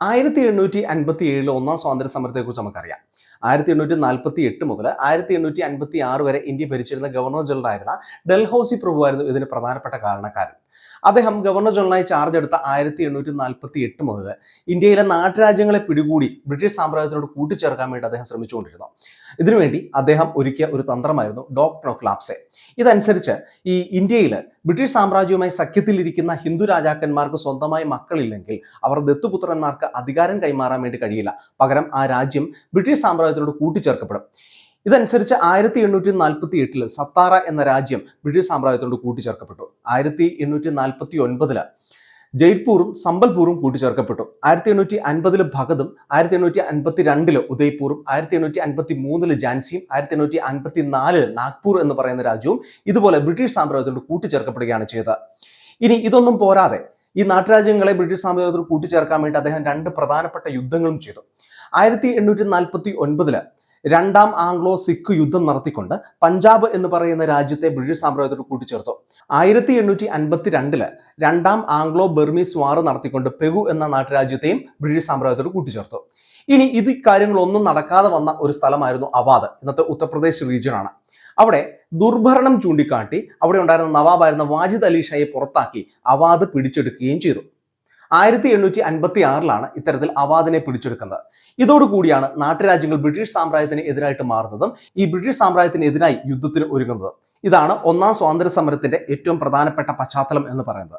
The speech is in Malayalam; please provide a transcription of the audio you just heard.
1857 ഒന്നാം സ്വാതന്ത്ര്യ സമരത്തെക്കുറിച്ച് നമുക്കറിയാം. 1848 മുതൽ 1856 വരെ ഇന്ത്യ ഭരിച്ചിരുന്ന ഗവർണർ ജനറൽ ആയിരുന്ന ഡൽഹൌസി പ്രഭുവായിരുന്നു ഇതിന് പ്രധാനപ്പെട്ട കാരണക്കാരൻ. അദ്ദേഹം ഗവർണർ ജനറലായി ചാർജ് എടുത്ത 1848 മുതൽ ഇന്ത്യയിലെ നാട്ടുരാജ്യങ്ങളെ പിടികൂടി ബ്രിട്ടീഷ് സാമ്രാജ്യത്തിനോട് കൂട്ടിച്ചേർക്കാൻ വേണ്ടി അദ്ദേഹം ശ്രമിച്ചുകൊണ്ടിരുന്നു. ഇതിനുവേണ്ടി അദ്ദേഹം ഒരുക്കിയ ഒരു തന്ത്രമായിരുന്നു ഡോക്ട്രിൻ ഓഫ് ലാപ്സെ. ഇതനുസരിച്ച് ഈ ഇന്ത്യയിൽ ബ്രിട്ടീഷ് സാമ്രാജ്യവുമായി സഖ്യത്തിലിരിക്കുന്ന ഹിന്ദു രാജാക്കന്മാർക്ക് സ്വന്തമായി മക്കളില്ലെങ്കിൽ അവർ ദത്തുപുത്രന്മാർക്ക് അധികാരം കൈമാറാൻ വേണ്ടി കഴിയില്ല. പകരം ആ രാജ്യം ബ്രിട്ടീഷ് സാമ്രാജ്യത്തിനോട് കൂട്ടിച്ചേർക്കപ്പെടും. ഇതനുസരിച്ച് 1848 സത്താറ എന്ന രാജ്യം ബ്രിട്ടീഷ് സാമ്രാജ്യത്തോട് കൂട്ടിച്ചേർക്കപ്പെട്ടു. 1849 ജയ്പൂറും സംബൽപൂറും കൂട്ടിച്ചേർക്കപ്പെട്ടു. 1850 ഭഗതും 1852 ഉദയ്പൂറും 1853 ഝാൻസിയും 1854 നാഗ്പൂർ എന്ന് പറയുന്ന രാജ്യവും ഇതുപോലെ ബ്രിട്ടീഷ് സാമ്രാജ്യത്തോട് കൂട്ടിച്ചേർക്കപ്പെടുകയാണ് ചെയ്തത്. ഇനി ഇതൊന്നും പോരാതെ ഈ നാട്ടുരാജ്യങ്ങളെ ബ്രിട്ടീഷ് സാമ്രാജ്യത്തോട് കൂട്ടിച്ചേർക്കാൻ വേണ്ടി അദ്ദേഹം രണ്ട് പ്രധാനപ്പെട്ട യുദ്ധങ്ങളും ചെയ്തു. 1849 രണ്ടാം ആംഗ്ലോ സിഖ് യുദ്ധം നടത്തിക്കൊണ്ട് പഞ്ചാബ് എന്ന് പറയുന്ന രാജ്യത്തെ ബ്രിട്ടീഷ് സാമ്രാജ്യത്തോട് കൂട്ടിച്ചേർത്തു. 1852 രണ്ടാം ആംഗ്ലോ ബർമീസ് വാർ നടത്തിക്കൊണ്ട് പെഗു എന്ന നാട്ടുരാജ്യത്തെയും ബ്രിട്ടീഷ് സാമ്രാജ്യത്തോട് കൂട്ടിച്ചേർത്തു. ഇനി ഇത് കാര്യങ്ങളൊന്നും നടക്കാതെ വന്ന ഒരു സ്ഥലമായിരുന്നു അവാധ്, ഇന്നത്തെ ഉത്തർപ്രദേശ് റീജിയൻ ആണ്. അവിടെ ദുർഭരണം ചൂണ്ടിക്കാട്ടി അവിടെ ഉണ്ടായിരുന്ന നവാബായിരുന്ന വാജിദ് അലി ഷായെ പുറത്താക്കി അവാധ് പിടിച്ചെടുക്കുകയും ചെയ്തു. 1856 ഇത്തരത്തിൽ അവാദിനെ പിടിച്ചെടുക്കുന്നത്. ഇതോടുകൂടിയാണ് നാട്ടുരാജ്യങ്ങൾ ബ്രിട്ടീഷ് സാമ്രാജ്യത്തിന് എതിരായിട്ട് മാറുന്നതും ഈ ബ്രിട്ടീഷ് സാമ്രാജ്യത്തിനെതിരായി യുദ്ധത്തിന് ഒരുങ്ങുന്നതും. ഇതാണ് ഒന്നാം സ്വാതന്ത്ര്യ സമരത്തിന്റെ ഏറ്റവും പ്രധാനപ്പെട്ട പശ്ചാത്തലം എന്ന് പറയുന്നത്.